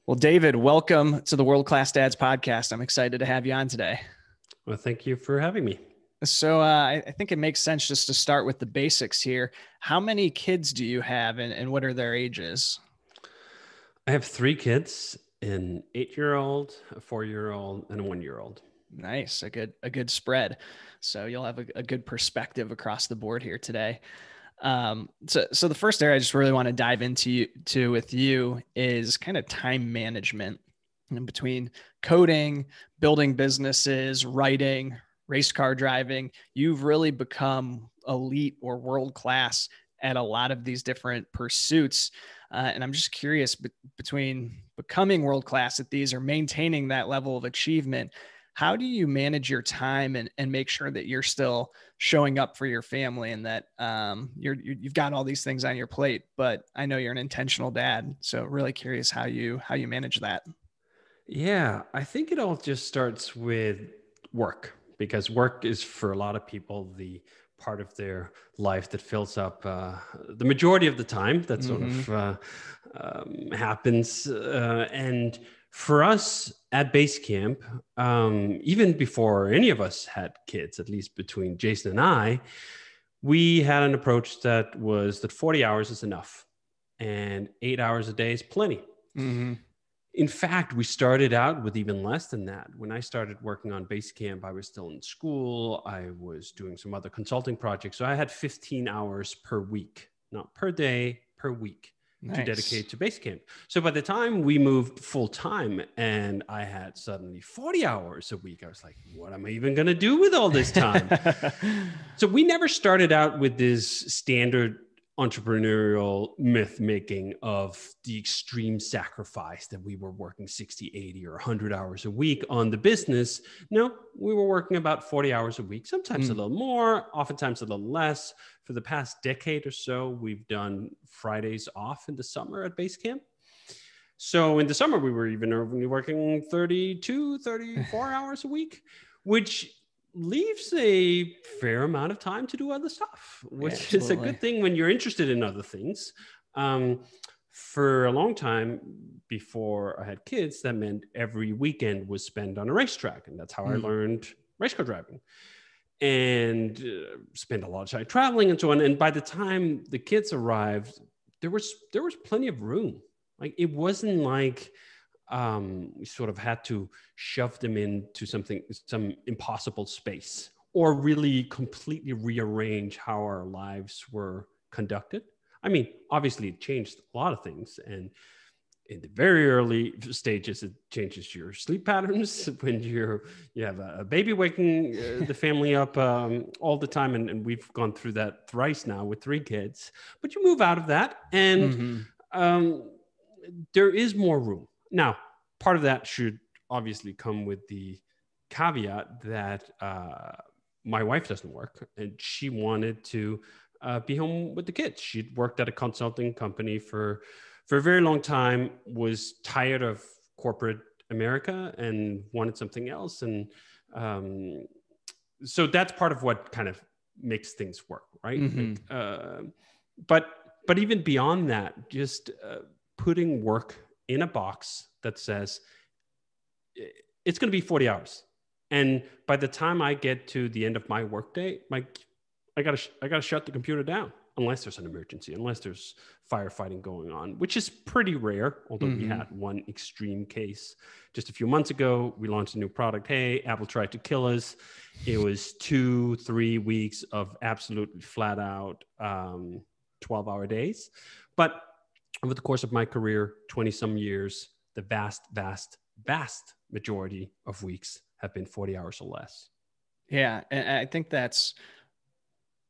Well, David, welcome to the World Class Dads podcast. I'm excited to have you on today. Well, thank you for having me. So I think it makes sense just to start with the basics here. How many kids do you have and what are their ages? I have 3 kids, an 8-year-old, a 4-year-old, and a 1-year-old. Nice, a good spread. So you'll have a good perspective across the board here today. So the first area I just really want to dive into with you is kind of time management in between coding, building businesses, writing, race car driving. You've really become elite or world-class at a lot of these different pursuits. And I'm just curious between becoming world-class at these or maintaining that level of achievement, how do you manage your time and make sure that you're still showing up for your family and that you've got all these things on your plate, but I know you're an intentional dad. So really curious how you manage that. Yeah, I think it all just starts with work, because work is for a lot of people the part of their life that fills up the majority of the time that sort of happens. And for us at Basecamp, even before any of us had kids, at least between Jason and I, we had an approach that was that 40 hours is enough and 8 hours a day is plenty. Mm-hmm. In fact, we started out with even less than that. When I started working on Basecamp, I was still in school. I was doing some other consulting projects. So I had 15 hours per week, not per day, per week. Nice. To dedicate to Basecamp. So by the time we moved full time and I had suddenly 40 hours a week, I was like, what am I even going to do with all this time? So we never started out with this standard entrepreneurial myth making of the extreme sacrifice that we were working 60, 80 or 100 hours a week on the business. No, we were working about 40 hours a week, sometimes a little more, oftentimes a little less. For the past decade or so, we've done Fridays off in the summer at Basecamp. So in the summer, we were even only working 32, 34 hours a week, which leaves a fair amount of time to do other stuff, which is a good thing when you're interested in other things. For a long time before I had kids, that meant every weekend was spent on a racetrack. And that's how I learned race car driving and spent a lot of time traveling and so on. And by the time the kids arrived, there was plenty of room. Like, it wasn't like we sort of had to shove them into some impossible space or really completely rearrange how our lives were conducted. I mean, obviously it changed a lot of things. And in the very early stages, it changes your sleep patterns when you have a baby waking the family up all the time. And we've gone through that thrice now with 3 kids, but you move out of that and there is more room. Now, part of that should obviously come with the caveat that my wife doesn't work and she wanted to be home with the kids. She'd worked at a consulting company for a very long time, was tired of corporate America and wanted something else. And so that's part of what kind of makes things work, right? But even beyond that, just putting work in a box that says it's going to be 40 hours. And by the time I get to the end of my workday, I gotta shut the computer down unless there's an emergency, unless there's firefighting going on, which is pretty rare. Although we had one extreme case just a few months ago. We launched a new product. Hey, Apple tried to kill us. It was 2-3 weeks of absolutely flat out 12-hour days. But over the course of my career, 20 some years, the vast majority of weeks have been 40 hours or less. Yeah. And I think that's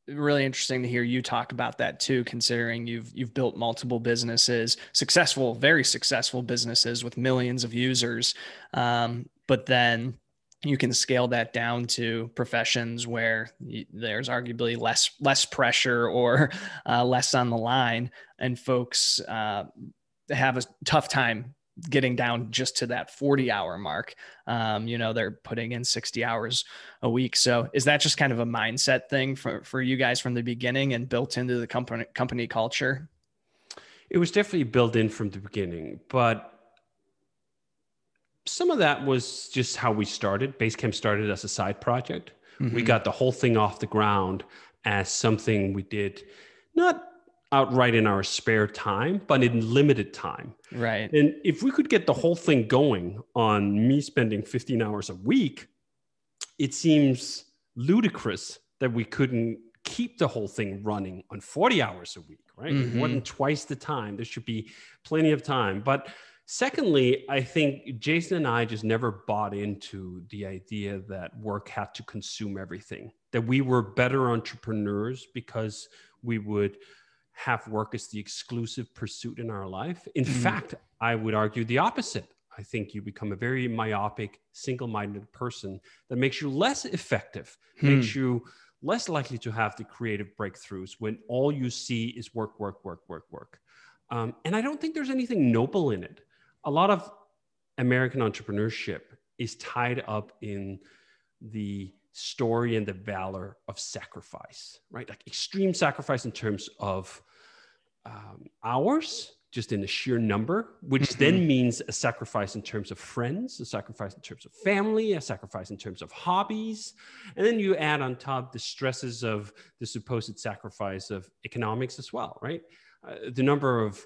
really interesting to hear you talk about that too, considering you've built multiple businesses, very successful businesses with millions of users. But then you can scale that down to professions where there's arguably less pressure or less on the line, and folks have a tough time getting down just to that 40-hour mark. They're putting in 60 hours a week. So is that just kind of a mindset thing for you guys from the beginning and built into the company culture? It was definitely built in from the beginning, but some of that was just how we started. Basecamp started as a side project. Mm-hmm. We got the whole thing off the ground as something we did not outright in our spare time, but in limited time. Right. And if we could get the whole thing going on me spending 15 hours a week, it seems ludicrous that we couldn't keep the whole thing running on 40 hours a week, right? Mm-hmm. More than twice the time. There should be plenty of time. But secondly, I think Jason and I just never bought into the idea that work had to consume everything, that we were better entrepreneurs because we would have work as the exclusive pursuit in our life. In fact, I would argue the opposite. I think you become a very myopic, single-minded person that makes you less effective, makes you less likely to have the creative breakthroughs when all you see is work, work, work, work, work. And I don't think there's anything noble in it. A lot of American entrepreneurship is tied up in the story and the valor of sacrifice, right? Like extreme sacrifice in terms of hours, just in the sheer number, which then means a sacrifice in terms of friends, a sacrifice in terms of family, a sacrifice in terms of hobbies. And then you add on top the stresses of the supposed sacrifice of economics as well, right? The number of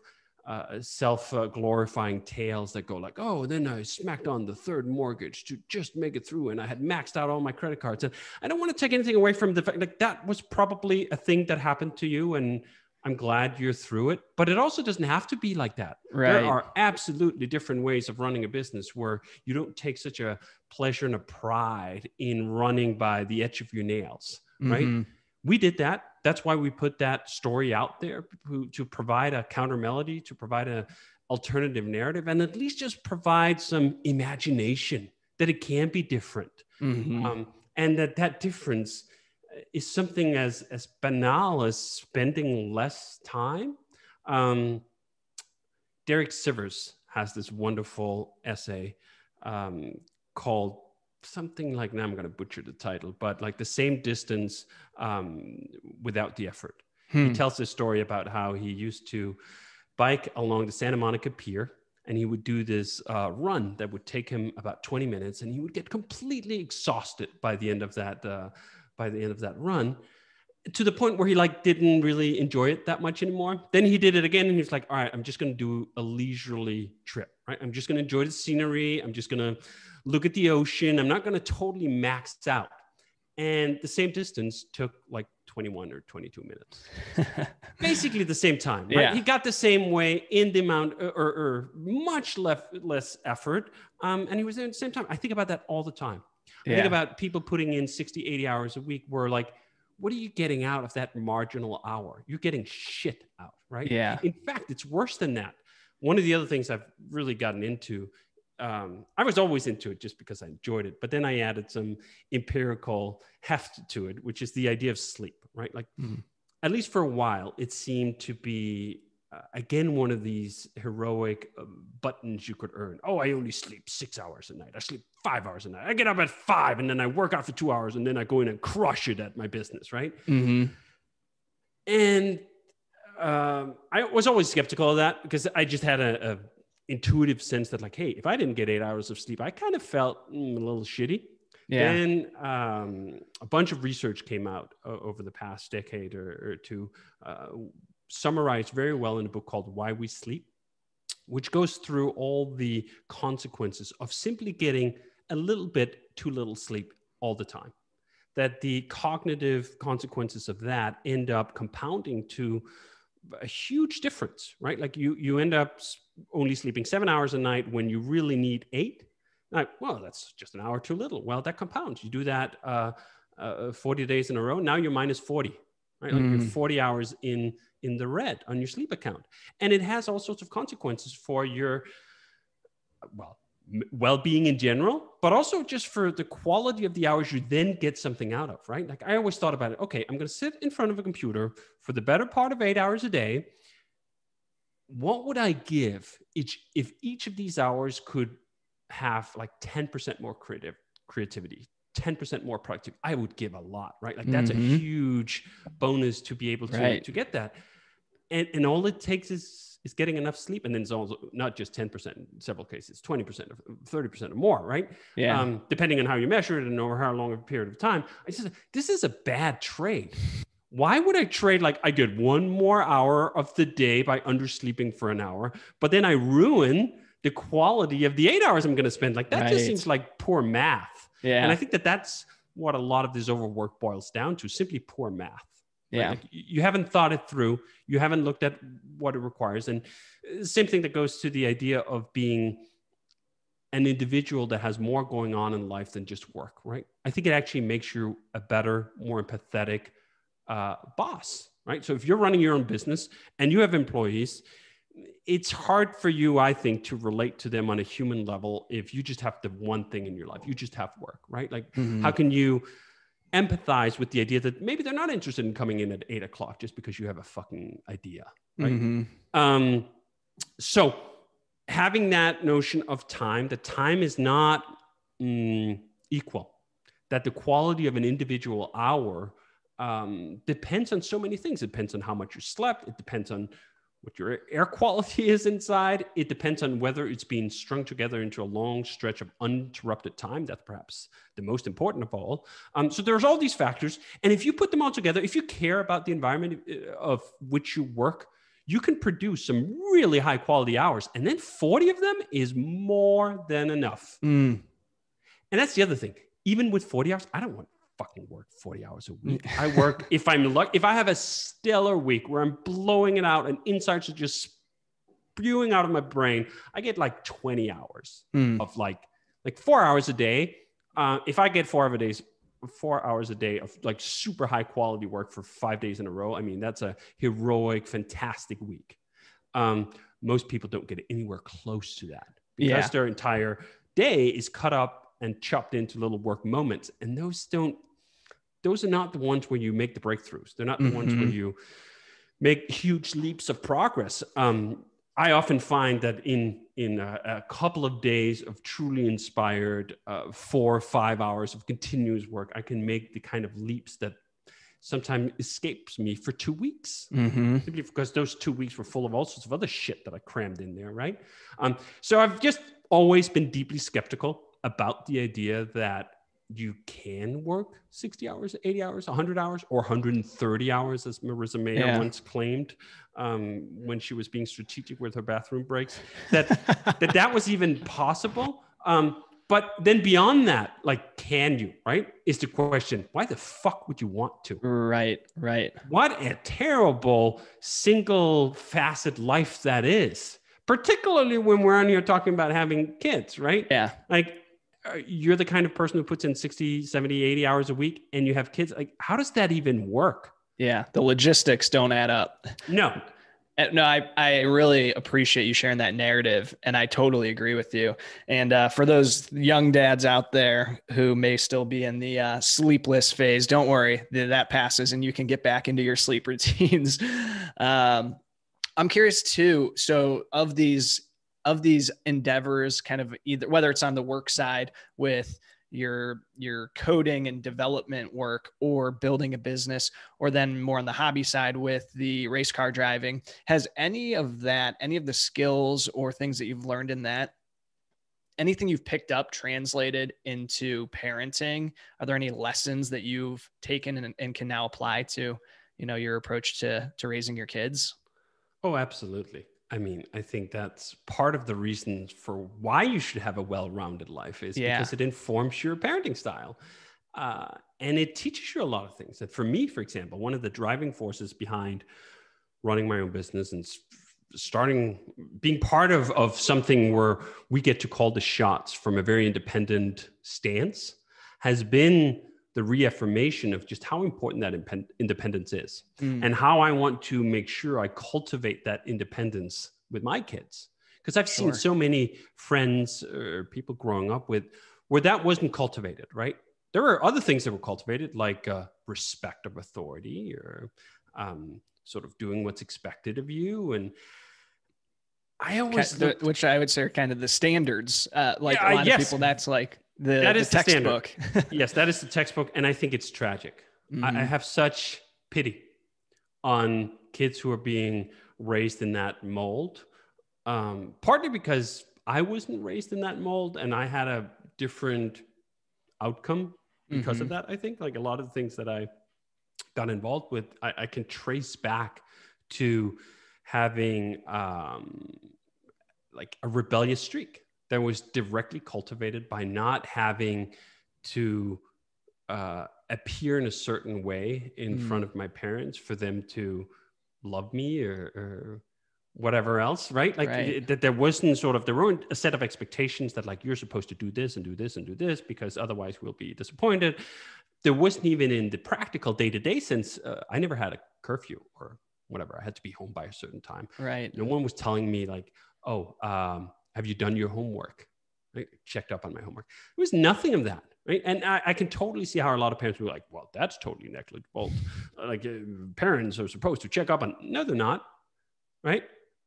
self-glorifying tales that go like, oh, then I smacked on the third mortgage to just make it through, and I had maxed out all my credit cards. And I don't want to take anything away from the fact like that was probably a thing that happened to you, and I'm glad you're through it, but it also doesn't have to be like that. Right. There are absolutely different ways of running a business where you don't take such a pleasure and a pride in running by the edge of your nails, right? We did that. That's why we put that story out there to provide a counter melody, to provide an alternative narrative, and at least just provide some imagination that it can be different. And that difference is something as banal as spending less time. Derek Sivers has this wonderful essay called something like, now I'm going to butcher the title, but like the same distance without the effort. He tells this story about how he used to bike along the Santa Monica Pier, and he would do this run that would take him about 20 minutes, and he would get completely exhausted by the end of that run, to the point where he like didn't really enjoy it that much anymore. Then he did it again, and he was like, all right, I'm just going to do a leisurely trip, right? I'm just going to enjoy the scenery. I'm just going to look at the ocean. I'm not going to totally max out. And the same distance took like 21 or 22 minutes. Basically the same time, right? Yeah. He got the same way in the amount or much less effort. And he was there at the same time. I think about that all the time. I think about people putting in 60, 80 hours a week where like, what are you getting out of that marginal hour? You're getting shit out, right? Yeah. In fact, it's worse than that. One of the other things I've really gotten into, I was always into it just because I enjoyed it, but then I added some empirical heft to it, which is the idea of sleep, right? Like at least for a while, it seemed to be, again, one of these heroic buttons you could earn. Oh, I only sleep 6 hours a night. I sleep 5 hours a night. I get up at 5 and then I work out for 2 hours and then I go in and crush it at my business, right? And I was always skeptical of that because I just had a intuitive sense that like, hey, if I didn't get 8 hours of sleep, I kind of felt a little shitty. Yeah. Then a bunch of research came out over the past decade or two, summarized very well in a book called Why We Sleep, which goes through all the consequences of simply getting a little bit too little sleep all the time. That the cognitive consequences of that end up compounding to a huge difference, right? Like you end up only sleeping 7 hours a night when you really need 8. Like, well, that's just an hour too little. Well, that compounds. You do that 40 days in a row. Now you're minus 40, right? Like you're 40 hours in the red on your sleep account. And it has all sorts of consequences for your, well-being in general, but also just for the quality of the hours you then get something out of, right? Like I always thought about it. Okay, I'm going to sit in front of a computer for the better part of 8 hours a day. What would I give if each of these hours could have like 10% more creativity, 10% more productive? I would give a lot, right? Like that's a huge bonus to be able to get that. And all it takes is is getting enough sleep. And then it's also not just 10%, in several cases, 20%, or 30% or more, right? Yeah. Depending on how you measure it and over how long a period of time. I said, this is a bad trade. Why would I trade? Like, I get 1 more hour of the day by undersleeping for an hour, but then I ruin the quality of the 8 hours I'm going to spend. Like, that just seems like poor math. Yeah. And I think that that's what a lot of this overwork boils down to, simply poor math. Right? Yeah. Like, you haven't thought it through. You haven't looked at what it requires. And same thing that goes to the idea of being an individual that has more going on in life than just work, right? I think it actually makes you a better, more empathetic boss, right? So if you're running your own business and you have employees, it's hard for you, I think, to relate to them on a human level if you just have the one thing in your life. You just have work, right? Like, how can you empathize with the idea that maybe they're not interested in coming in at 8 o'clock just because you have a fucking idea, right? So having that notion of time, that time is not equal, that the quality of an individual hour depends on so many things. It depends on how much you slept. It depends on what your air quality is inside. It depends on whether it's being strung together into a long stretch of uninterrupted time. That's perhaps the most important of all. So there's all these factors. And if you put them all together, if you care about the environment of which you work, you can produce some really high quality hours. And then 40 of them is more than enough. And that's the other thing. Even with 40 hours, I don't want fucking work 40 hours a week. I work, if I'm lucky, if I have a stellar week where I'm blowing it out and insights are just spewing out of my brain, I get like 20 hours of like 4 hours a day. If I get 4 hours a day of like super high quality work for 5 days in a row, I mean, that's a heroic, fantastic week. Most people don't get anywhere close to that because their entire day is cut up and chopped into little work moments. And those are not the ones where you make the breakthroughs. They're not the ones where you make huge leaps of progress. I often find that in a couple of days of truly inspired 4 or 5 hours of continuous work, I can make the kind of leaps that sometimes escapes me for 2 weeks, simply because those 2 weeks were full of all sorts of other shit that I crammed in there, right? So I've just always been deeply skeptical about the idea that you can work 60 hours, 80 hours, 100 hours, or 130 hours, as Marissa Mayer once claimed when she was being strategic with her bathroom breaks, that was even possible. But then beyond that, like, can you, right, is the question. Why the fuck would you want to? Right. What a terrible single facet life that is, particularly when we're on here talking about having kids, right? Yeah. Like, you're the kind of person who puts in 60, 70, 80 hours a week and you have kids. Like, how does that even work? Yeah. The logistics don't add up. No, I really appreciate you sharing that narrative, and I totally agree with you. And for those young dads out there who may still be in the sleepless phase, don't worry, that passes and you can get back into your sleep routines. I'm curious too. So of these endeavors, kind of either whether it's on the work side with your coding and development work or building a business, or then more on the hobby side with the race car driving, has any of the skills or things that you've learned in that, anything you've picked up translated into parenting? Are there any lessons that you've taken and can now apply to, your approach to raising your kids? Oh, absolutely. I mean, I think that's part of the reason for why you should have a well-rounded life is because it informs your parenting style. And it teaches you a lot of things. That for me, for example, one of the driving forces behind running my own business and being part of something where we get to call the shots from a very independent stance has been the reaffirmation of just how important that independence is and how I want to make sure I cultivate that independence with my kids. Because I've seen so many friends or people growing up with where that wasn't cultivated, right? There are other things that were cultivated, like respect of authority or sort of doing what's expected of you. And I always which I would say are kind of the standards. Like a lot of people, that's like the textbook. Yes, that is the textbook. And I think it's tragic. I have such pity on kids who are being raised in that mold, partly because I wasn't raised in that mold and I had a different outcome because of that. I think like a lot of the things that I got involved with, I can trace back to having like a rebellious streak that was directly cultivated by not having to appear in a certain way in front of my parents for them to love me or whatever else, right? Like that there wasn't sort of, there weren't a set of expectations that like, you're supposed to do this and do this and do this because otherwise we'll be disappointed. There wasn't even in the practical day-to-day sense. I never had a curfew or whatever. I had to be home by a certain time. Right. No one was telling me like, oh, have you done your homework? Right? Checked up on my homework. There was nothing of that. Right. And I can totally see how a lot of parents were like, well, that's totally negligible. Like parents are supposed to check up on. No, they're not. Right.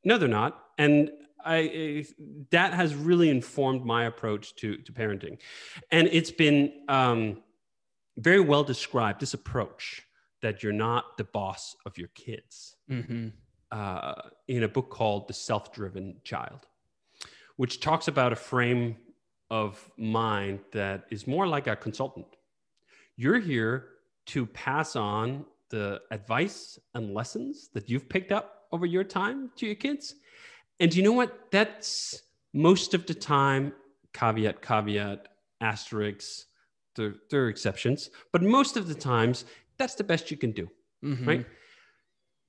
No, they're not. And that has really informed my approach to parenting. And it's been very well described, this approach that you're not the boss of your kids, in a book called The Self-Driven Child, which talks about a frame of mind that is more like a consultant. You're here to pass on the advice and lessons that you've picked up over your time to your kids. And you know what? That's most of the time, caveat, asterisks, there are exceptions, but most of the times, that's the best you can do, right?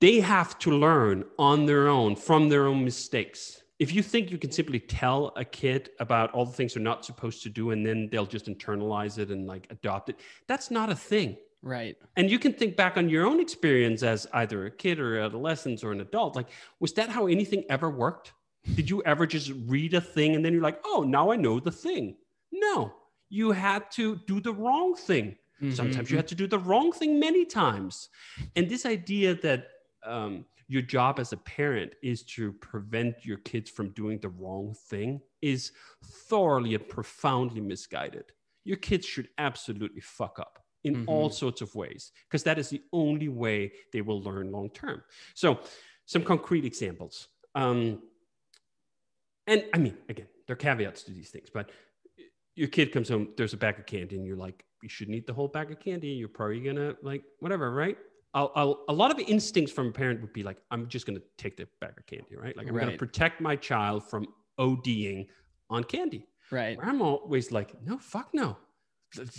They have to learn on their own from their own mistakes. If you think you can simply tell a kid about all the things they're not supposed to do and then they'll just internalize it and like adopt it, that's not a thing. Right. And you can think back on your own experience as either a kid or adolescent or an adult. Like, was that how anything ever worked? Did you ever just read a thing and then you're like, oh, now I know the thing? No, you had to do the wrong thing. Sometimes you had to do the wrong thing many times. And this idea that your job as a parent is to prevent your kids from doing the wrong thing is thoroughly and profoundly misguided. Your kids should absolutely fuck up in all sorts of ways, because that is the only way they will learn long term. So some concrete examples. And I mean, again, there are caveats to these things, but your kid comes home, there's a bag of candy, and you're like, you shouldn't eat the whole bag of candy. You're probably gonna like, whatever, right? A lot of instincts from a parent would be like, I'm just gonna take the bag of candy, right? Like I'm gonna protect my child from ODing on candy. Right. Where I'm always like, no, fuck no.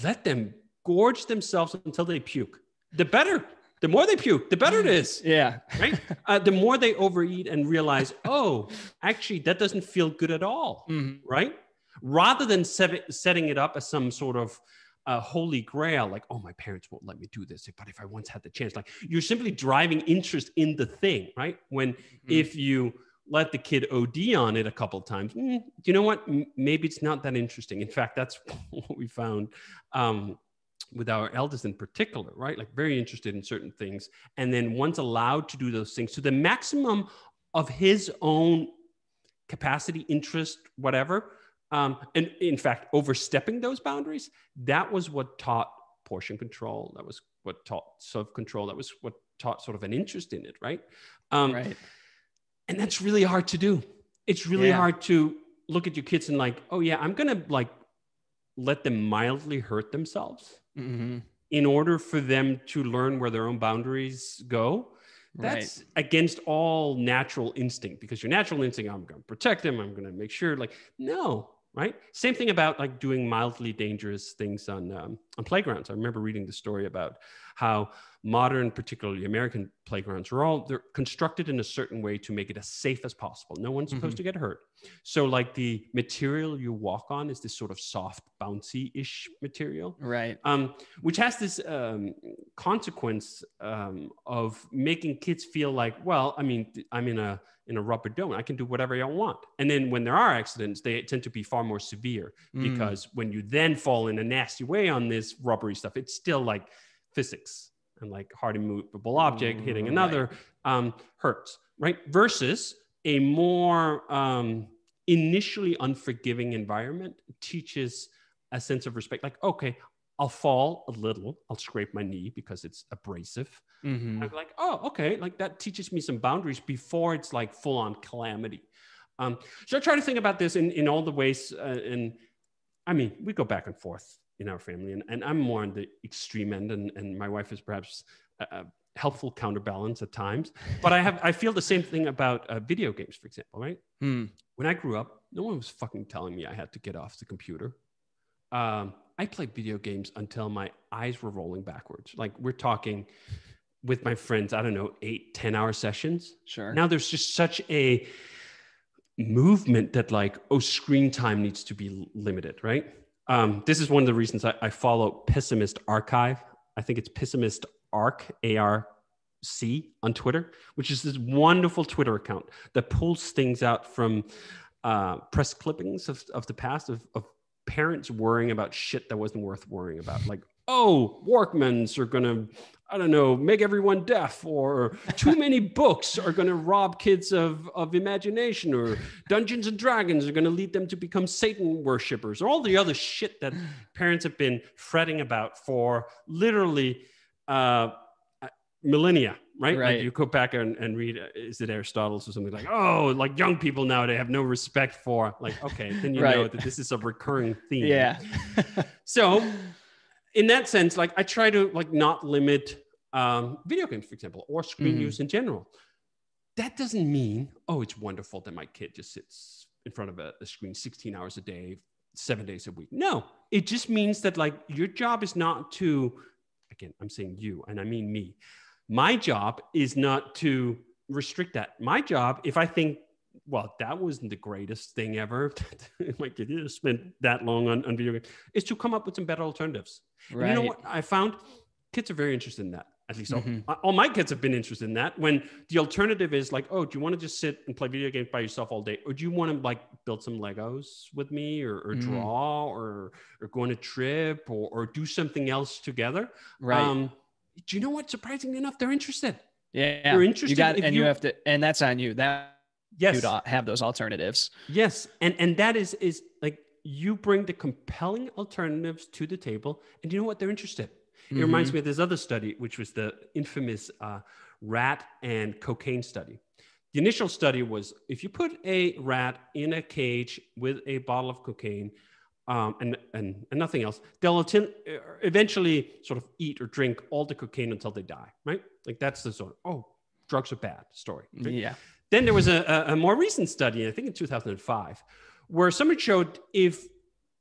Let them gorge themselves until they puke. The better. The more they puke, the better it is. Yeah. Right? The more they overeat and realize, oh, actually, that doesn't feel good at all. Right? Rather than setting it up as some sort of holy grail, like, oh, my parents won't let me do this, but if I once had the chance, like you're simply driving interest in the thing, right? When if you let the kid OD on it a couple of times, you know what? Maybe it's not that interesting. In fact, that's what we found with our eldest in particular, right? Like very interested in certain things. And then once allowed to do those things to the maximum of his own capacity, interest, whatever, and in fact, overstepping those boundaries, that was what taught portion control. That was what taught self-control. That was what taught sort of an interest in it, right? Right. And that's really hard to do. It's really hard to look at your kids and like, oh yeah, I'm going to like let them mildly hurt themselves in order for them to learn where their own boundaries go. That's against all natural instinct, because your natural instinct, I'm going to protect them. I'm going to make sure, like, no, right? Same thing about like doing mildly dangerous things on playgrounds. I remember reading the story about how modern, particularly American playgrounds, they're constructed in a certain way to make it as safe as possible. No one's supposed to get hurt. So like the material you walk on is this sort of soft, bouncy-ish material, right? Which has this consequence of making kids feel like, well, I mean, I'm in a rubber dome. I can do whatever I want. And then when there are accidents, they tend to be far more severe because when you then fall in a nasty way on this rubbery stuff, it's still like physics and like hard immovable object hitting another hurts, right? Versus a more initially unforgiving environment teaches a sense of respect. Like, okay, I'll fall a little, I'll scrape my knee because it's abrasive, Mm-hmm. I'm like, oh, okay. Like that teaches me some boundaries before it's like full on calamity. So I try to think about this in all the ways. And I mean, we go back and forth in our family, and I'm more on the extreme end, and my wife is perhaps a helpful counterbalance at times. But I feel the same thing about video games, for example, right? Mm. When I grew up, no one was fucking telling me I had to get off the computer. I played video games until my eyes were rolling backwards. Like we're talking with my friends, I don't know, 8-10 hour sessions. Sure. Now there's just such a movement that like, oh, screen time needs to be limited, right? This is one of the reasons I follow Pessimist Archive. I think it's Pessimist Arc, ARC on Twitter, which is this wonderful Twitter account that pulls things out from press clippings of the past of parents worrying about shit that wasn't worth worrying about. Like, oh, Walkmans are going to, I don't know, make everyone deaf, or too many books are going to rob kids of imagination, or Dungeons and Dragons are going to lead them to become Satan worshippers, or all the other shit that parents have been fretting about for literally millennia, right? Like you go back and read, is it Aristotle's or something like, oh, like young people now, they have no respect for, like, okay, then you know that this is a recurring theme. Yeah. So in that sense, like I try to like not limit video games, for example, or screen use in general. That doesn't mean, oh, it's wonderful that my kid just sits in front of a screen 16 hours a day, 7 days a week. No, it just means that like your job is not to, again, I'm saying you, and I mean me. My job is not to restrict that. My job, if I think, well, that wasn't the greatest thing ever, my kid has spent that long on video games, is to come up with some better alternatives. Right. And you know what I found? Kids are very interested in that. At least all my kids have been interested in that. When the alternative is like, oh, do you want to just sit and play video games by yourself all day? Or do you want to like build some Legos with me, or draw, or go on a trip, or do something else together? Right. Do you know what? Surprisingly enough, they're interested. Yeah. They're interested. You have to, and that's on you. Yes. You to have those alternatives. Yes. And that is like, you bring the compelling alternatives to the table, and you know what? They're interested. It reminds me of this other study, which was the infamous rat and cocaine study. The initial study was, if you put a rat in a cage with a bottle of cocaine and nothing else, they'll eventually sort of eat or drink all the cocaine until they die, right? Like that's the sort of, oh, drugs are bad story. Right? Yeah. Then there was a more recent study, I think in 2005, where someone showed if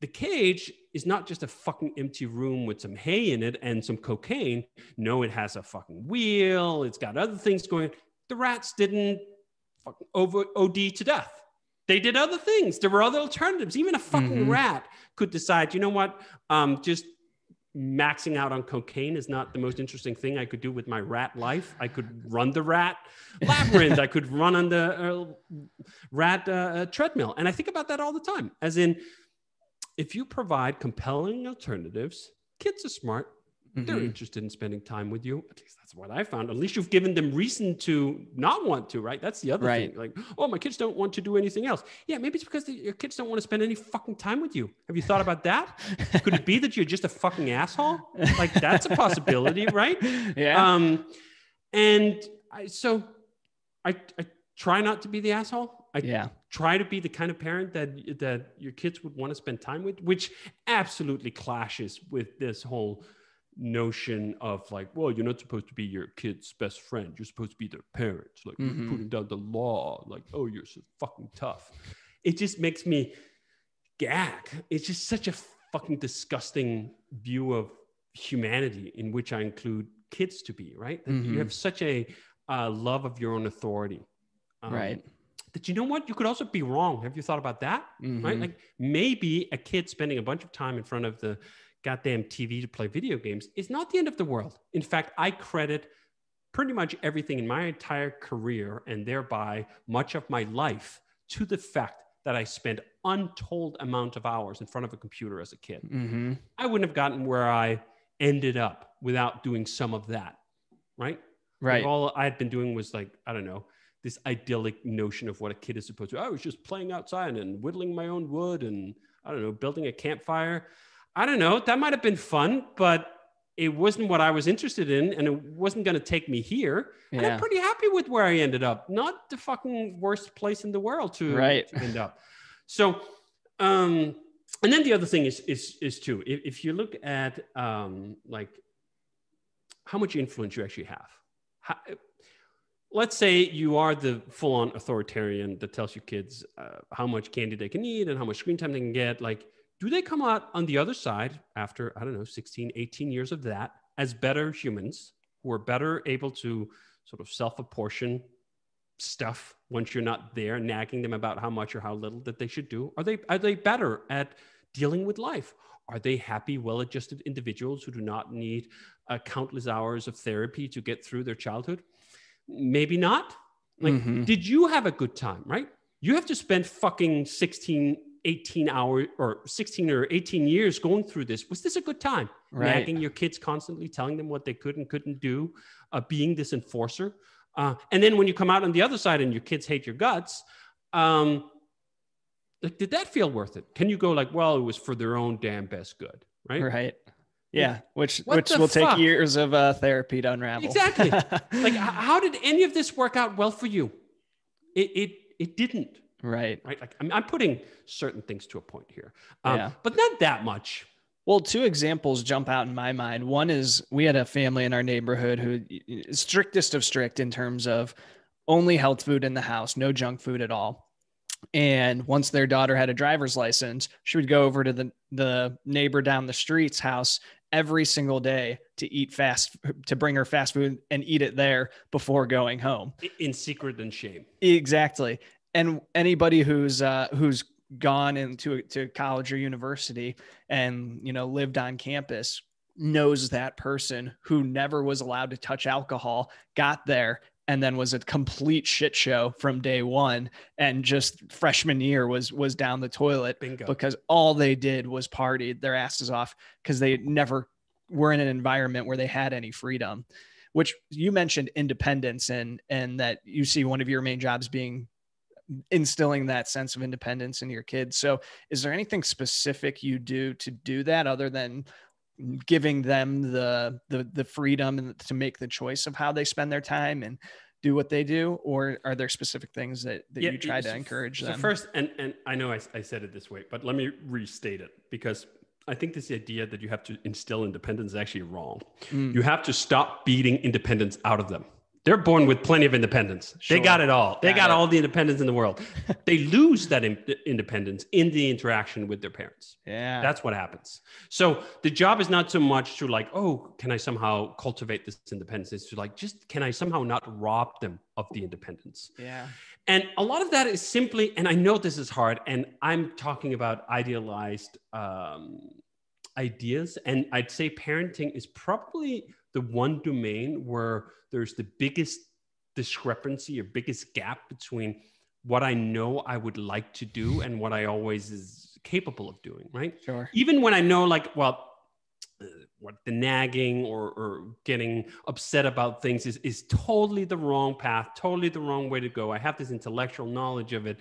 the cage is not just a fucking empty room with some hay in it and some cocaine. No, it has a fucking wheel. It's got other things going. The rats didn't fucking OD to death. They did other things. There were other alternatives. Even a fucking rat could decide, you know what? Just maxing out on cocaine is not the most interesting thing I could do with my rat life. I could run the rat labyrinth. I could run on the rat treadmill. And I think about that all the time, as in, if you provide compelling alternatives, kids are smart. They're interested in spending time with you. At least that's what I found. At least you've given them reason to not want to, right? That's the other thing. Like, oh, my kids don't want to do anything else. Yeah, maybe it's because your kids don't want to spend any fucking time with you. Have you thought about that? Could it be that you're just a fucking asshole? Like, that's a possibility, right? Yeah. And I try not to be the asshole. I try to be the kind of parent that your kids would want to spend time with, which absolutely clashes with this whole notion of like, well, you're not supposed to be your kid's best friend. You're supposed to be their parents. Like, you're putting down the law. Like, oh, you're so fucking tough. It just makes me gag. It's just such a fucking disgusting view of humanity in which I include kids to be, right? You have such a love of your own authority. Right. That, you know what? You could also be wrong. Have you thought about that? Right? Like, maybe a kid spending a bunch of time in front of the goddamn TV to play video games is not the end of the world. In fact, I credit pretty much everything in my entire career, and thereby much of my life, to the fact that I spent untold amount of hours in front of a computer as a kid. I wouldn't have gotten where I ended up without doing some of that. Right? Right. Like, all I had been doing was like, I don't know, this idyllic notion of what a kid is supposed to. I was just playing outside and whittling my own wood and, I don't know, building a campfire. I don't know. That might have been fun, but it wasn't what I was interested in, and it wasn't going to take me here. And I'm pretty happy with where I ended up. Not the fucking worst place in the world to end up. So, and then the other thing is too, if you look at like how much influence you actually have. Let's say you are the full-on authoritarian that tells your kids how much candy they can eat and how much screen time they can get. Like, do they come out on the other side after, I don't know, 16, 18 years of that as better humans who are better able to sort of self-apportion stuff once you're not there, nagging them about how much or how little that they should do? Are they better at dealing with life? Are they happy, well-adjusted individuals who do not need countless hours of therapy to get through their childhood? Maybe not. Like, did you have a good time, right? You have to spend fucking 18 hours or 16 or 18 years going through this. Was this a good time? Right. Nagging your kids constantly, telling them what they could and couldn't do, being this enforcer. And then when you come out on the other side and your kids hate your guts, like, did that feel worth it? Can you go like, well, it was for their own damn best good, right? Right. Yeah, which will take years of therapy to unravel. Exactly. Like, how did any of this work out well for you? It didn't. Right. Like, I'm putting certain things to a point here, but not that much. Well, two examples jump out in my mind. One is we had a family in our neighborhood who is strictest of strict in terms of only health food in the house, no junk food at all. And once their daughter had a driver's license, she would go over to the neighbor down the street's house every single day to bring her fast food and eat it there before going home. In secret and shame. Exactly. And anybody who's gone into to college or university and, lived on campus knows that person who never was allowed to touch alcohol, got there, and then was a complete shit show from day one. And just freshman year was down the toilet. Bingo. Because all they did was partied their asses off because they never were in an environment where they had any freedom. Which you mentioned independence and that you see one of your main jobs being instilling that sense of independence in your kids. So is there anything specific you do to do that other than giving them the freedom and to make the choice of how they spend their time and do what they do? Or are there specific things that you try to encourage them? So first, and I know I said it this way, but let me restate it, because I think this idea that you have to instill independence is actually wrong. You have to stop beating independence out of them. They're born with plenty of independence. Sure. They got it all. They got all the independence in the world. They lose that independence in the interaction with their parents. Yeah. That's what happens. So the job is not so much to like, oh, can I somehow cultivate this independence? It's to like, just can I somehow not rob them of the independence? Yeah. And a lot of that is simply, and I know this is hard, and I'm talking about idealized ideas. And I'd say parenting is probably the one domain where there's the biggest discrepancy or biggest gap between what I know I would like to do and what I always is capable of doing, right? Sure. Even when I know like, well, what the nagging or getting upset about things is totally the wrong path, totally the wrong way to go. I have this intellectual knowledge of it.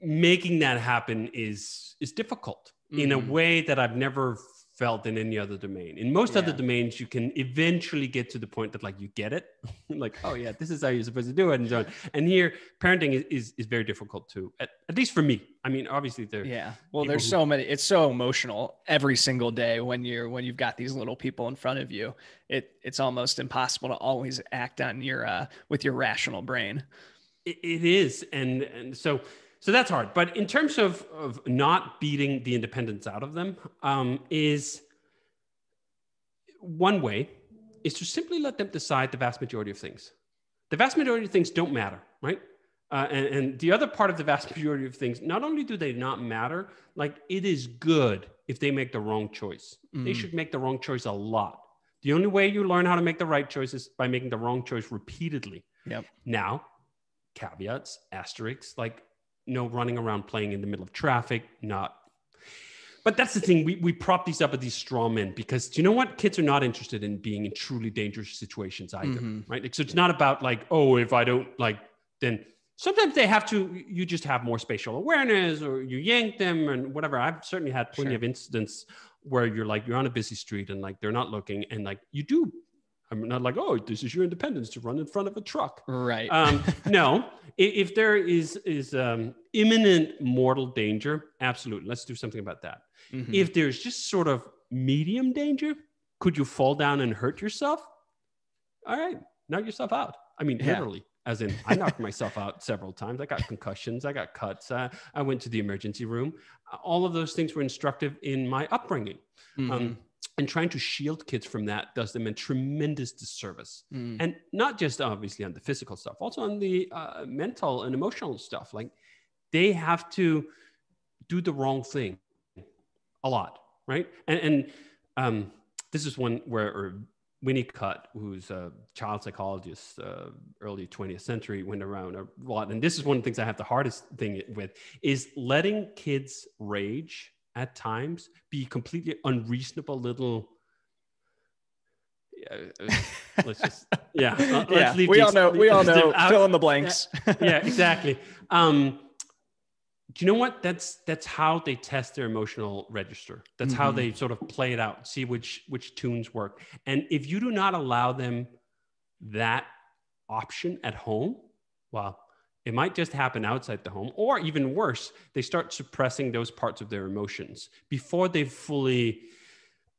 Making that happen is difficult in a way that I've never felt in any other domain. In most other domains, you can eventually get to the point that like you get it, like, oh yeah, this is how you're supposed to do it, and so on. And here, parenting is very difficult to, at least for me. I mean, obviously there. Well, there's so many. It's so emotional every single day when you've got these little people in front of you. It's almost impossible to always act on your with your rational brain. It is, and so that's hard. But in terms of not beating the independence out of them, is one way is to simply let them decide the vast majority of things. The vast majority of things don't matter, right? And the other part of the vast majority of things, not only do they not matter, like it is good if they make the wrong choice. They should make the wrong choice a lot. The only way you learn how to make the right choice is by making the wrong choice repeatedly. Yep. Now, caveats, asterisks, like, no running around playing in the middle of traffic, not. But that's the thing. We prop these up as these straw men because do you know what? Kids are not interested in being in truly dangerous situations either, right? Like, so it's not about like, oh, if I don't like, then Sometimes they have to, you just have more spatial awareness, or you yank them and whatever. I've certainly had plenty of incidents where you're on a busy street and like, they're not looking, and like you do. I'm not like, oh, this is your independence to run in front of a truck. Right. No, if there is imminent mortal danger, absolutely. Let's do something about that. Mm-hmm. If there's just sort of medium danger, could you fall down and hurt yourself? All right, knock yourself out. I mean, literally. As in, I knocked myself out several times. I got concussions. I got cuts. I went to the emergency room. All of those things were instructive in my upbringing. Mm-hmm. And trying to shield kids from that does them a tremendous disservice. Mm. And not just obviously on the physical stuff, also on the mental and emotional stuff. Like, they have to do the wrong thing a lot, right? And this is one where Winnicott, who's a child psychologist, early 20th century, went around a lot. And this is one of the things I have the hardest thing with, is letting kids rage at times be completely unreasonable little. Let's just, let's leave. We all know. Fill in the blanks. Yeah, exactly. Do you know what? That's how they test their emotional register. That's how they sort of play it out, see which tunes work. And if you do not allow them that option at home, well, it might just happen outside the home, or even worse, they start suppressing those parts of their emotions before they've fully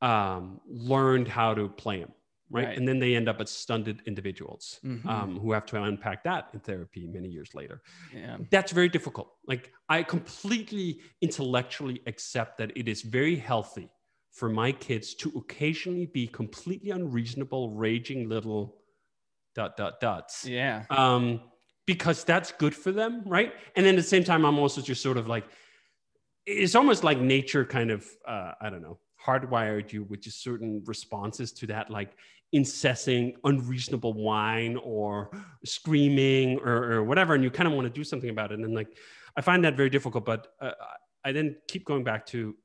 learned how to play them. Right. And then they end up as stunted individuals who have to unpack that in therapy many years later. Yeah. That's very difficult. Like, I completely intellectually accept that it is very healthy for my kids to occasionally be completely unreasonable, raging little ... Yeah. Because that's good for them. Right. And then at the same time, I'm also just sort of like, it's almost like nature kind of, I don't know, hardwired you with just certain responses to that, like incessant, unreasonable whine or screaming or whatever. And you kind of want to do something about it. And like, I find that very difficult, but I then keep going back to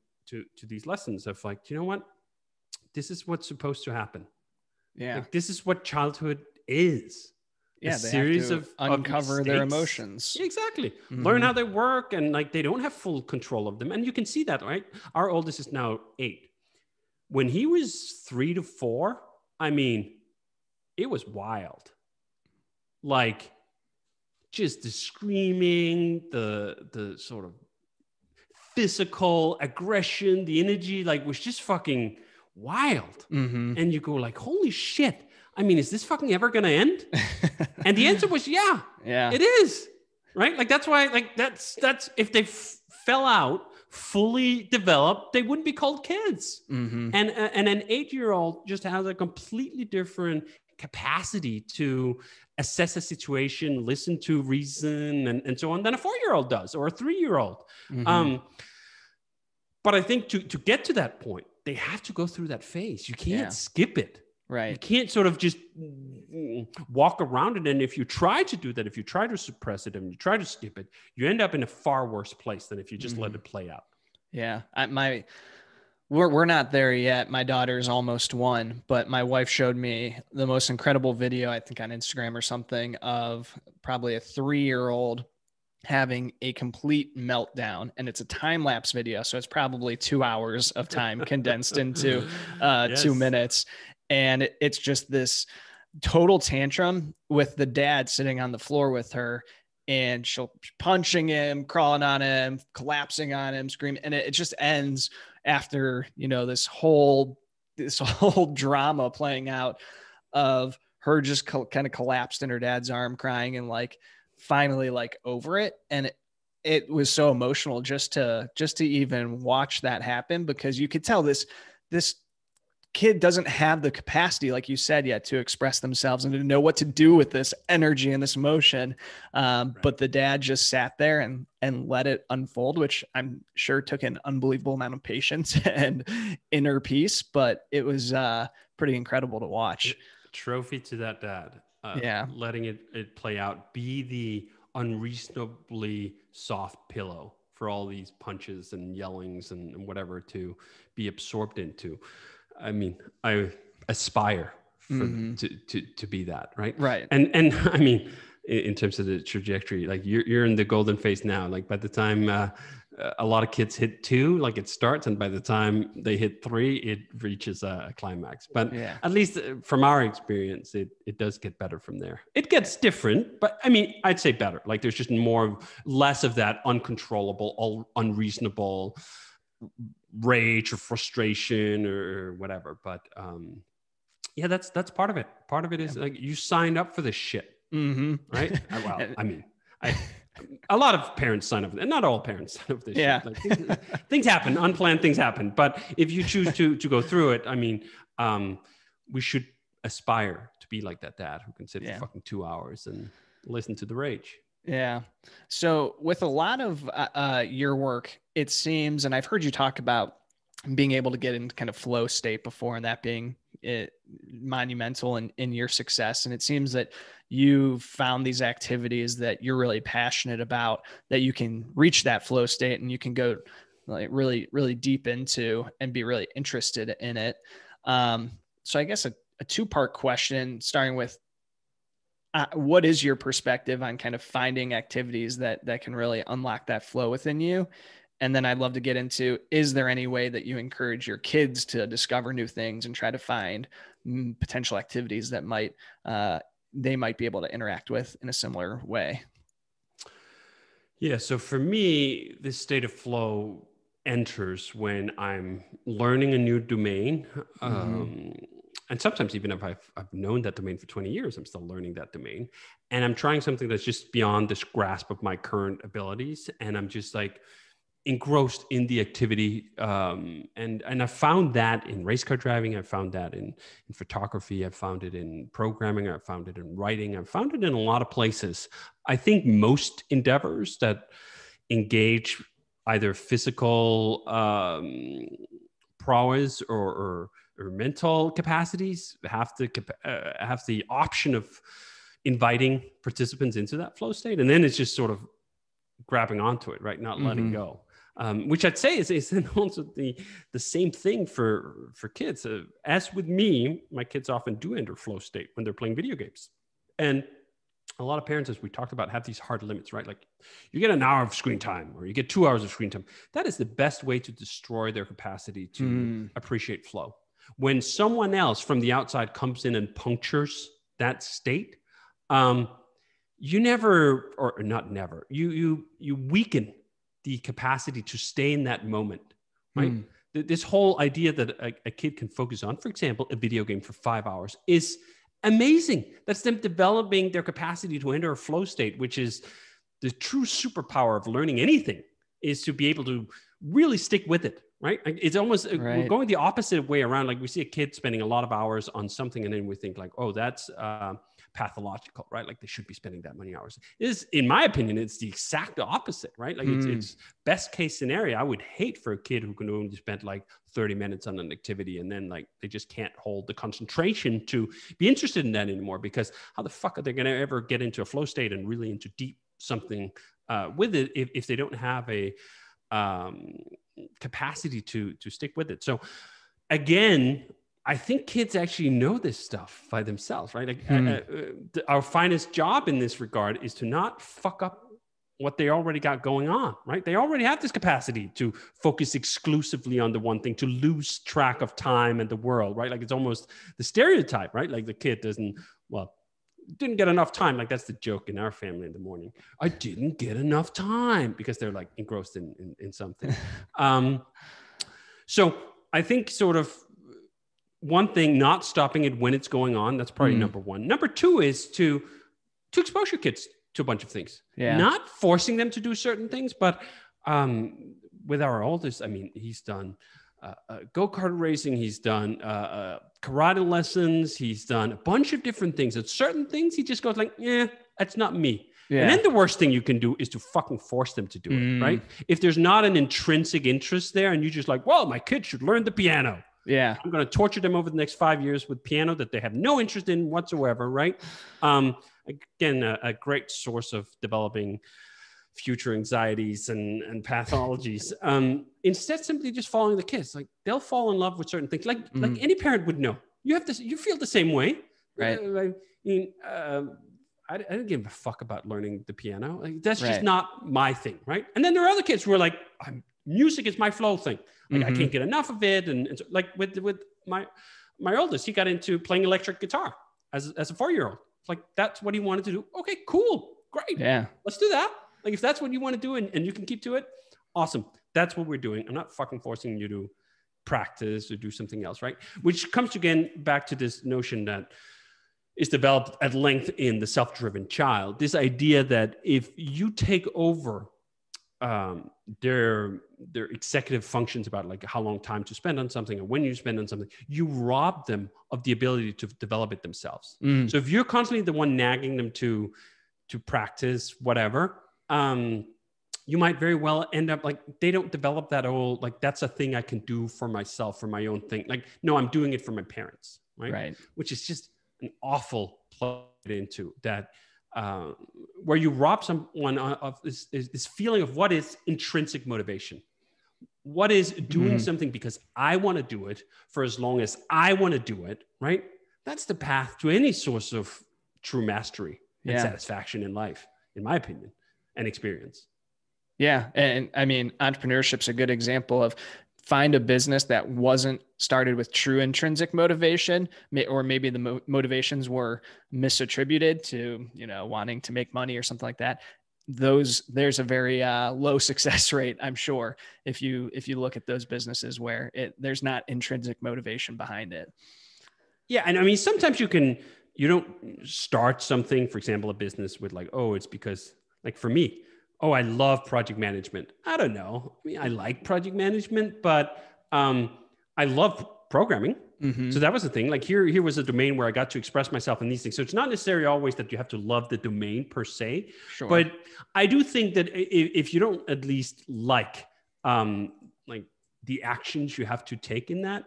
these lessons of like, you know what, this is what's supposed to happen. Yeah. Like, this is what childhood is. Yeah, they series have to uncover their emotions. Exactly. Learn how they work, and like, they don't have full control of them. And you can see that, right? Our oldest is now 8. When he was 3 to 4, I mean, it was wild. Like, just the screaming, the sort of physical aggression, the energy, like, was just fucking wild. And you go like, holy shit. I mean, is this fucking ever going to end? And the answer was, yeah, it is. Right. Like, that's why, like, that's if they fell out fully developed, they wouldn't be called kids. And an 8-year-old just has a completely different capacity to assess a situation, listen to reason, and so on, than a 4-year-old does, or a 3-year-old. But I think to get to that point, they have to go through that phase. You can't skip it. Right. You can't sort of just walk around it. And if you try to do that, if you try to suppress it and you try to skip it, you end up in a far worse place than if you just let it play out. Yeah. We're not there yet. My daughter's almost 1, but my wife showed me the most incredible video, I think on Instagram or something, of probably a 3-year-old having a complete meltdown, and it's a time-lapse video. So it's probably 2 hours of time condensed into 2 minutes. And it's just this total tantrum with the dad sitting on the floor with her, and she'll punching him, crawling on him, collapsing on him, screaming. And it just ends after, this whole drama playing out of her just kind of collapsed in her dad's arm, crying, and like finally like over it. And it was so emotional just to even watch that happen, because you could tell this kid doesn't have the capacity, like you said, yet to express themselves and to know what to do with this energy and this emotion. But the dad just sat there and let it unfold, which I'm sure took an unbelievable amount of patience and inner peace, but it was pretty incredible to watch. Trophy to that dad. Letting it play out, be the unreasonably soft pillow for all these punches and yellings and whatever to be absorbed into. I mean, I aspire to be that, right? Right. And I mean, in terms of the trajectory. Like you're in the golden phase now. Like by the time a lot of kids hit 2, like it starts, and by the time they hit 3, it reaches a climax. But at least from our experience, it does get better from there. It gets different, but I mean, I'd say better. Like there's just less of that uncontrollable, unreasonable rage or frustration or whatever. But yeah, that's part of it. Part of it is like you signed up for this shit, right? Well, I mean, a lot of parents sign up, and not all parents sign up for this shit. Like, things happen, unplanned things happen. But if you choose to go through it, I mean, we should aspire to be like that dad who can sit for fucking 2 hours and listen to the rage. Yeah. So with a lot of your work, it seems, and I've heard you talk about being able to get into kind of flow state before, and that being monumental in your success. And it seems that you found these activities that you're really passionate about, that you can reach that flow state and you can go like really, really deep into and be really interested in it. So I guess a 2-part question, starting with what is your perspective on kind of finding activities that can really unlock that flow within you? And then I'd love to get into, is there any way that you encourage your kids to discover new things and try to find potential activities that they might be able to interact with in a similar way? Yeah. So for me, this state of flow enters when I'm learning a new domain. And sometimes even if I've known that domain for 20 years, I'm still learning that domain. And I'm trying something that's just beyond this grasp of my current abilities. And I'm just like engrossed in the activity. And I found that in race car driving. I found that in photography. I found it in programming. I found it in writing. I found it in a lot of places. I think most endeavors that engage either physical prowess or mental capacities have the option of inviting participants into that flow state. And then it's just sort of grabbing onto it, right? Not letting go. Which I'd say is also the same thing for kids. As with me, my kids often do enter flow state when they're playing video games. And a lot of parents, as we talked about, have these hard limits, right? Like you get an hour of screen time or you get 2 hours of screen time. That is the best way to destroy their capacity to appreciate flow. When someone else from the outside comes in and punctures that state, you never, or not never, you weaken the capacity to stay in that moment, right? This whole idea that a kid can focus on, for example, a video game for 5 hours is amazing. That's them developing their capacity to enter a flow state, which is the true superpower of learning anything, is to be able to really stick with it, right? It's almost, we're going the opposite way around. Like we see a kid spending a lot of hours on something and then we think like, oh, that's pathological, right? Like they should be spending that many hours. In my opinion, it's the exact opposite, right? Like it's best case scenario. I would hate for a kid who can only spend like 30 minutes on an activity and then like they just can't hold the concentration to be interested in that anymore, because how the fuck are they going to ever get into a flow state and really into deep something with it if they don't have a capacity to stick with it? So again, I think kids actually know this stuff by themselves, right? Like our finest job in this regard is to not fuck up what they already got going on, right? They already have this capacity to focus exclusively on the one thing, to lose track of time and the world, right? Like it's almost the stereotype, right? Like the kid didn't get enough time. Like that's the joke in our family in the morning. I didn't get enough time, because they're like engrossed in something. So I think sort of one thing, not stopping it when it's going on. That's probably number one. Number two is to expose your kids to a bunch of things. Yeah. Not forcing them to do certain things, but with our oldest, I mean, he's done go-kart racing, he's done karate lessons, he's done a bunch of different things. And certain things he just goes like, yeah, that's not me. Yeah. And then the worst thing you can do is to fucking force them to do it, right? If there's not an intrinsic interest there and you just like, well, my kid should learn the piano. Yeah, I'm going to torture them over the next 5 years with piano that they have no interest in whatsoever, right? Again, a great source of developing future anxieties and pathologies. Instead, simply just following the kids. Like they'll fall in love with certain things, like any parent would know. You feel the same way, right? I didn't give a fuck about learning the piano. Like, that's just Right. not my thing, right? And then there are other kids who are like, music is my flow thing. Like I can't get enough of it. And so, like with my oldest, he got into playing electric guitar as a 4-year-old. It's like, that's what he wanted to do. Okay, cool, great. Yeah. Let's do that. Like if that's what you want to do and you can keep to it, awesome. That's what we're doing. I'm not fucking forcing you to practice or do something else, right? Which comes again back to this notion that is developed at length in The Self-Driven Child. This idea that if you take over their executive functions about like how long time to spend on something or when you spend on something, you rob them of the ability to develop it themselves. So if you're constantly the one nagging them to practice whatever, you might very well end up like they don't develop that old, like that's a thing I can do for myself, for my own thing. Like, no, I'm doing it for my parents, right? Which is just an awful play into that, where you rob someone of this feeling of what is intrinsic motivation. What is doing something because I want to do it for as long as I want to do it, right? That's the path to any source of true mastery and satisfaction in life, in my opinion and experience. Yeah. And I mean, entrepreneurship's a good example of find a business that wasn't started with true intrinsic motivation, or maybe the motivations were misattributed to, wanting to make money or something like that. There's a very low success rate, I'm sure, if you look at those businesses where there's not intrinsic motivation behind it. Yeah. And I mean, sometimes you don't start something, for example, a business with like, oh, it's because like for me, oh, I love project management. I don't know. I mean, I like project management, but I love programming. So that was the thing. Like here was a domain where I got to express myself in these things. So it's not necessarily always that you have to love the domain per se. Sure. But I do think that if you don't at least like the actions you have to take in that,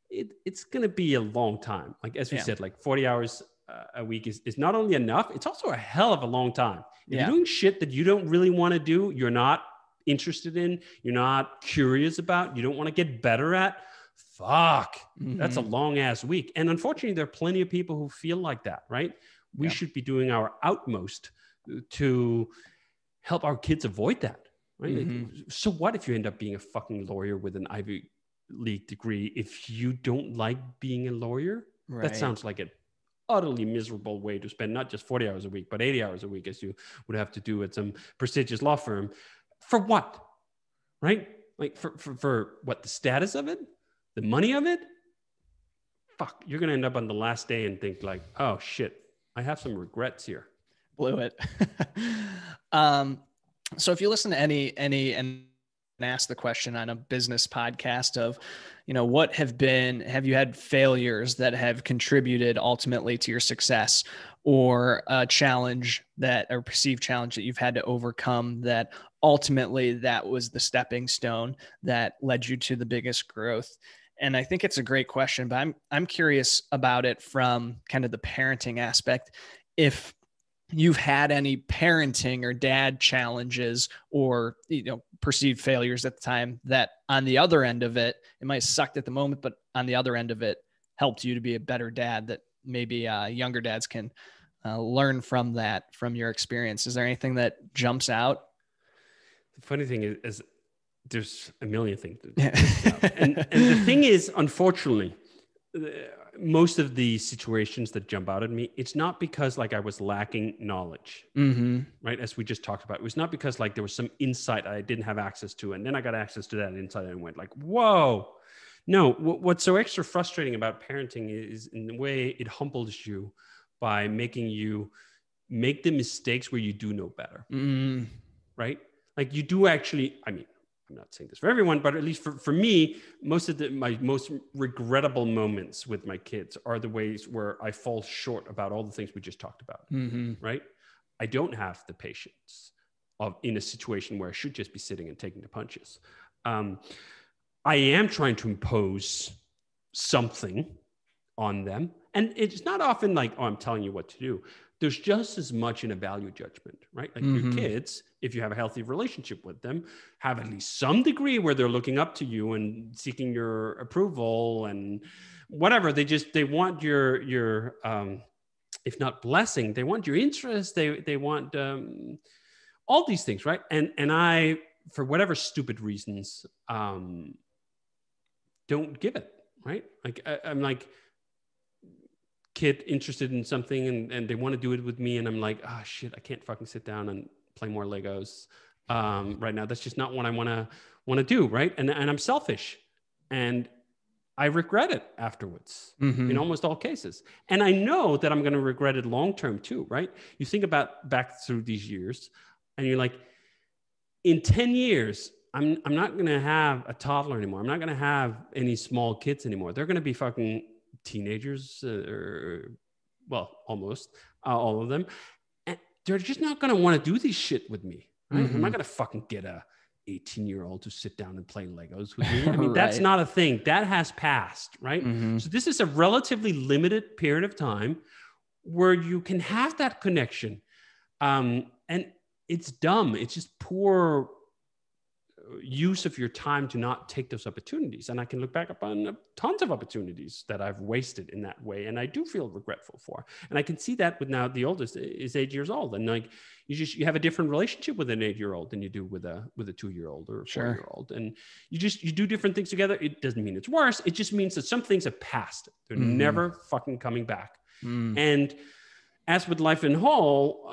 it's going to be a long time. Like as we said, like 40 hours a week is not only enough, it's also a hell of a long time. If you're doing shit that you don't really want to do, you're not interested in, you're not curious about, you don't want to get better at, that's a long ass week. And unfortunately, there are plenty of people who feel like that, right? We should be doing our utmost to help our kids avoid that, right? So what if you end up being a fucking lawyer with an Ivy League degree if you don't like being a lawyer? Right. That sounds like an utterly miserable way to spend not just 40 hours a week, but 80 hours a week, as you would have to do at some prestigious law firm. For what? Right? Like for what? The status of it? The money of it? Fuck, you're going to end up on the last day and think like, oh shit, I have some regrets here. Blew it. So if you listen to any and ask the question on a business podcast of, have you had failures that have contributed ultimately to your success, or a challenge or perceived challenge that you've had to overcome that ultimately that was the stepping stone that led you to the biggest growth? And I think it's a great question, but I'm curious about it from kind of the parenting aspect. If you've had any parenting or dad challenges or, perceived failures at the time that on the other end of it might have sucked at the moment, but on the other end of it helped you to be a better dad, that maybe younger dads can learn from that, from your experience. Is there anything that jumps out? The funny thing is there's a million things. And the thing is, unfortunately, most of the situations that jump out at me, it's not because like I was lacking knowledge, right? As we just talked about, it was not because like there was some insight I didn't have access to, and then I got access to that insight and went like, whoa. No, what's so extra frustrating about parenting is in the way it humbles you by making you make the mistakes where you do know better, right? Like you do actually, I mean, I'm not saying this for everyone, but at least for me, most of my most regrettable moments with my kids are the ways where I fall short about all the things we just talked about, right? I don't have the patience in a situation where I should just be sitting and taking the punches. I am trying to impose something on them. And it's not often like, oh, I'm telling you what to do. There's just as much in a value judgment, right? Like your kids, if you have a healthy relationship with them, have at least some degree where they're looking up to you and seeking your approval and whatever. They want your if not blessing, they want your interest. They want all these things, right? And I, for whatever stupid reasons, don't give it, right? Like I'm like, kid interested in something and they want to do it with me, and I'm like, oh shit, I can't fucking sit down and play more Legos right now. That's just not what I want to do, right? And I'm selfish, and I regret it afterwards in almost all cases. And I know that I'm going to regret it long term too, right? You think about back through these years, and you're like, in 10 years, I'm not going to have a toddler anymore. I'm not going to have any small kids anymore. They're going to be fucking teenagers, or well, almost all of them. And they're just not going to want to do this shit with me, right? I'm not going to fucking get a 18-year-old to sit down and play Legos with me. I mean, that's not a thing. That has passed, right? So this is a relatively limited period of time where you can have that connection. And it's dumb. It's just poor use of your time to not take those opportunities. And I can look back upon tons of opportunities that I've wasted in that way, and I do feel regretful for. And I can see that with now the oldest is 8 years old, and like you have a different relationship with an 8-year-old than you do with a 2-year-old or a 4-year-old, and you do different things together. It doesn't mean it's worse. It just means that some things have passed. They're never fucking coming back. And as with life in whole,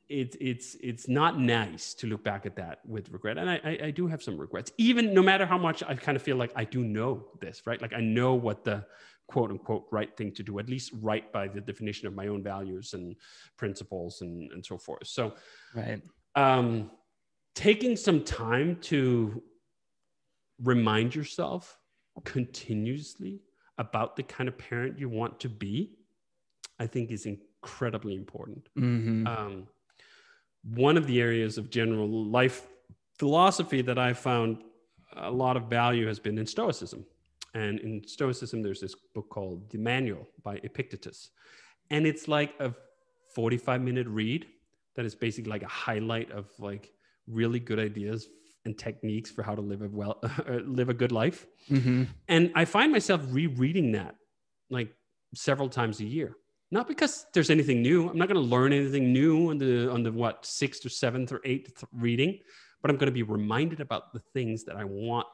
it's not nice to look back at that with regret. And I do have some regrets, even no matter how much I kind of feel like I do know this, right? Like I know what the quote unquote right thing to do, at least right by the definition of my own values and principles and so forth. So taking some time to remind yourself continuously about the kind of parent you want to be, I think is incredibly important. One of the areas of general life philosophy that I found a lot of value has been in Stoicism. And in Stoicism, there's this book called The Manual by Epictetus. And it's like a 45-minute read that is basically like a highlight of like really good ideas and techniques for how to live a good life. And I find myself rereading that like several times a year. Not because there's anything new. I'm not going to learn anything new on the 6th or 7th or 8th reading, but I'm going to be reminded about the things that I want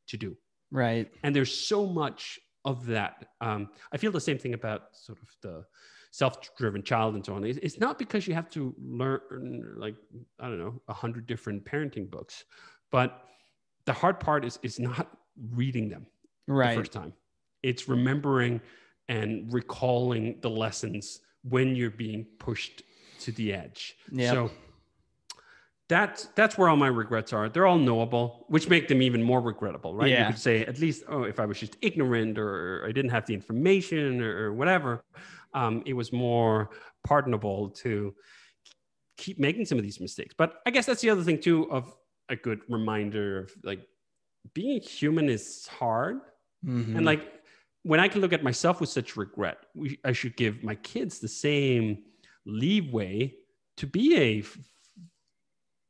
to do. Right. And there's so much of that. I feel the same thing about sort of the self-driven child and so on. It's not because you have to learn like, I don't know, 100 different parenting books, but the hard part is not reading them the first time. It's remembering and recalling the lessons when you're being pushed to the edge. So that's where all my regrets are. They're all knowable, which make them even more regrettable, right? You could say at least, oh, if I was just ignorant or I didn't have the information or whatever, it was more pardonable to keep making some of these mistakes. But I guess that's the other thing too, of a good reminder of like being human is hard. And like, when I can look at myself with such regret, I should give my kids the same leeway to be a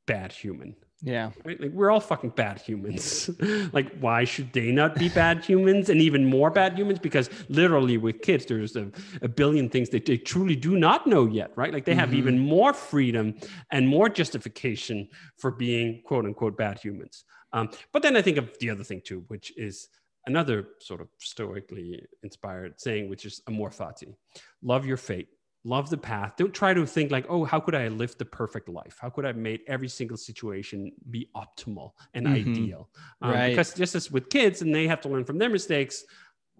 bad human. Yeah. Right? Like we're all fucking bad humans. Like why should they not be bad humans and even more bad humans? Because literally with kids, there's a billion things that they truly do not know yet, right? Like they have even more freedom and more justification for being quote unquote bad humans. But then I think of the other thing too, which is another sort of stoically inspired saying, which is amor fati. Love your fate. Love the path. Don't try to think like, oh, how could I live the perfect life? How could I make every single situation be optimal and ideal? Because just as with kids, and they have to learn from their mistakes,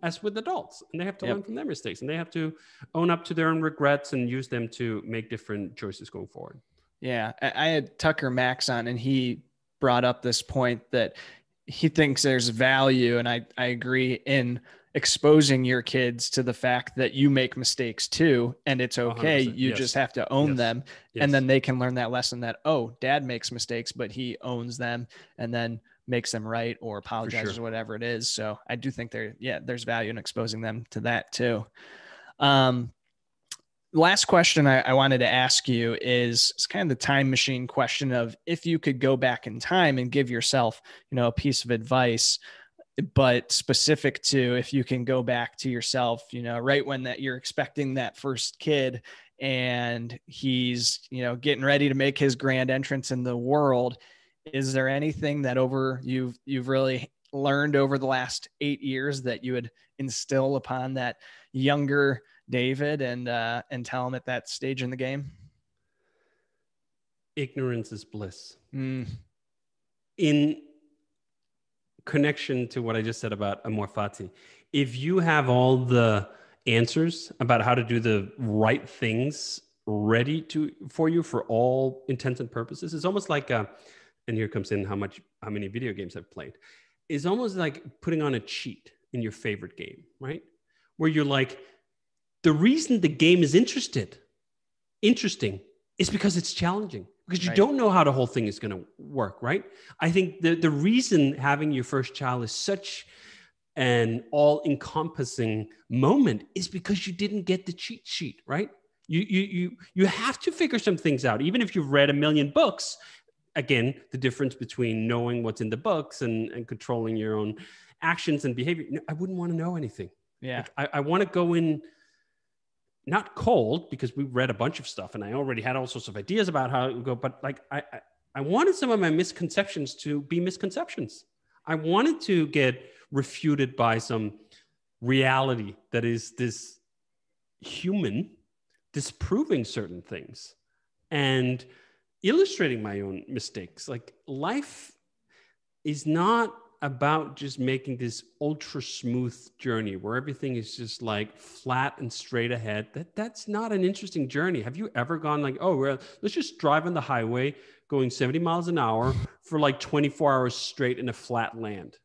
as with adults, and they have to learn from their mistakes, and they have to own up to their own regrets and use them to make different choices going forward. Yeah. I had Tucker Max on, and he brought up this point that he thinks there's value, and I agree, in exposing your kids to the fact that you make mistakes too, and it's okay. 100%. You just have to own them. And then they can learn that lesson that, oh, dad makes mistakes, but he owns them and then makes them right or apologizes or whatever it is. So I do think there's value in exposing them to that too. Last question I wanted to ask you is kind of the time machine question of, if you could go back in time and give yourself, a piece of advice, but specific to if you can go back to yourself, right when that you're expecting that first kid and he's, getting ready to make his grand entrance in the world. Is there anything that you've really learned over the last 8 years that you would instill upon that younger David and tell him at that stage in the game? Ignorance is bliss. In connection to what I just said about amor fati, if you have all the answers about how to do the right things ready for you for all intents and purposes, it's almost like and here comes in how many video games I've played. It's almost like putting on a cheat in your favorite game, right? Where you're like, the reason the game is interesting is because it's challenging, because you don't know how the whole thing is going to work, right? I think the reason having your first child is such an all-encompassing moment is because you didn't get the cheat sheet, right? You have to figure some things out, even if you've read 1 million books. Again, the difference between knowing what's in the books and controlling your own actions and behavior. I wouldn't want to know anything. Yeah. Like, I want to go in not cold, because we read a bunch of stuff and I already had all sorts of ideas about how it would go. But like, I wanted some of my misconceptions to be misconceptions. I wanted to get refuted by some reality that is this human disproving certain things and illustrating my own mistakes. Like, life is not about just making this ultra smooth journey where everything is just like flat and straight ahead. That's not an interesting journey. Have you ever gone like, oh, well, let's just drive on the highway going 70 miles an hour for like 24 hours straight in a flat land?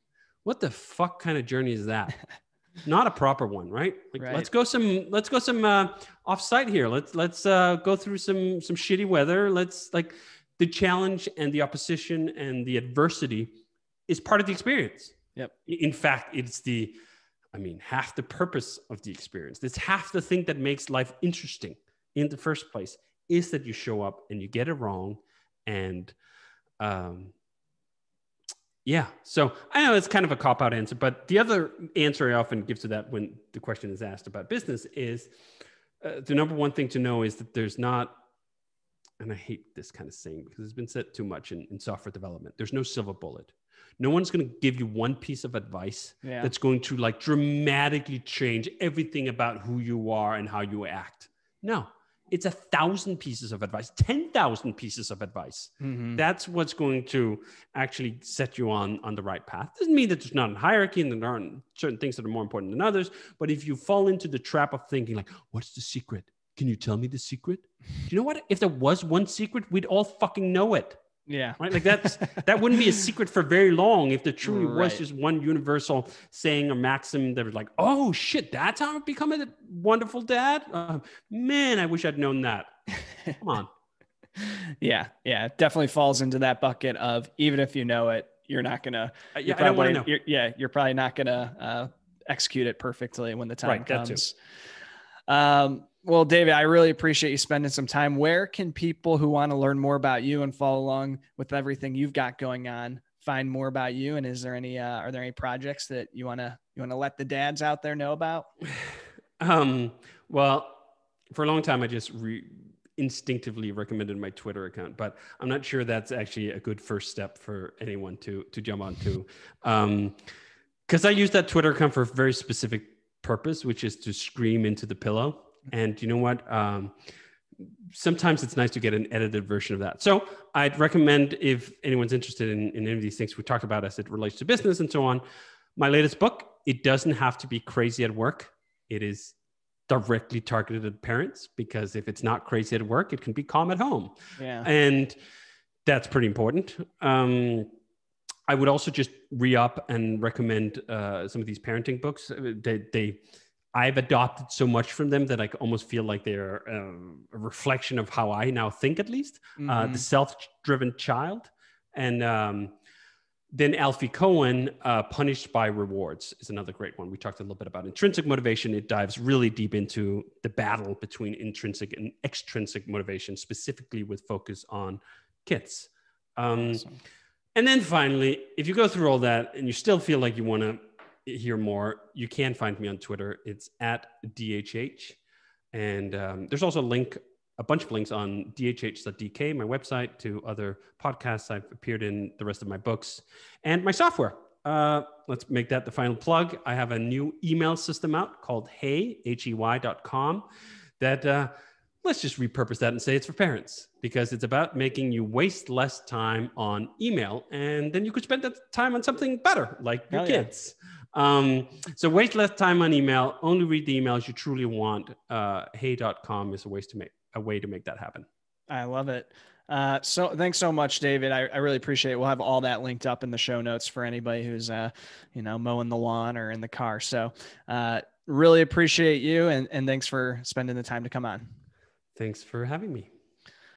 What the fuck kind of journey is that? Not a proper one, right? Like, right. Let's go some off-site here. Let's go through some shitty weather. Let's, like, the challenge and the opposition and the adversity is part of the experience. Yep. In fact, it's half the purpose of the experience. It's half the thing that makes life interesting in the first place, is that you show up and you get it wrong. And yeah, so I know it's kind of a cop-out answer, but the other answer I often give to that when the question is asked about business is the number one thing to know is that there's not, and I hate this kind of saying because it's been said too much in software development, there's no silver bullet. No one's going to give you one piece of advice that's going to like dramatically change everything about who you are and how you act. No, it's 1,000 pieces of advice, 10,000 pieces of advice. Mm-hmm. That's what's going to actually set you on the right path. Doesn't mean that there's not a hierarchy and there aren't certain things that are more important than others. But if you fall into the trap of thinking like, what's the secret? Can you tell me the secret? Do you know what? If there was one secret, we'd all fucking know it. Yeah. Right. Like that wouldn't be a secret for very long if there truly was just one universal saying or maxim that was like, oh shit, that's how I become a wonderful dad. Man, I wish I'd known that. Come on. Yeah. It definitely falls into that bucket of, even if you know it, you're not going to, I don't want to know. You're probably not going to execute it perfectly when the time comes. Well, David, I really appreciate you spending some time. Where can people who want to learn more about you and follow along with everything you've got going on find more about you? And is there any, are there any projects that you want to let the dads out there know about? Well, for a long time, I just instinctively recommended my Twitter account, but I'm not sure that's actually a good first step for anyone to jump onto. Because I use that Twitter account for a very specific purpose, which is to scream into the pillow. And you know what? Sometimes it's nice to get an edited version of that. So I'd recommend, if anyone's interested in any of these things we talked about as it relates to business and so on, my latest book, it doesn't have to be crazy at work. It is directly targeted at parents, because if it's not crazy at work, it can be calm at home. Yeah. And that's pretty important. I would also just re-up and recommend some of these parenting books. I've adopted so much from them that I almost feel like they're a reflection of how I now think, at least. Mm-hmm. The Self-Driven Child. And then Alfie Kohn, Punished by Rewards, is another great one. We talked a little bit about intrinsic motivation. It dives really deep into the battle between intrinsic and extrinsic motivation, specifically with focus on kids. Awesome. And then finally, if you go through all that and you still feel like you want to hear more, you can find me on Twitter. It's at dhh. And there's also a bunch of links on dhh.dk, my website, to other podcasts I've appeared in, the rest of my books, and my software. Let's make that the final plug. I have a new email system out called hey.com that let's just repurpose that and say it's for parents, because it's about making you waste less time on email, and then you could spend that time on something better, like your kids. So waste less time on email, only read the emails you truly want. Hey.com is a way to make that happen. I love it. So thanks so much, David. I really appreciate it. We'll have all that linked up in the show notes for anybody who's, mowing the lawn or in the car. So really appreciate you. And thanks for spending the time to come on. Thanks for having me.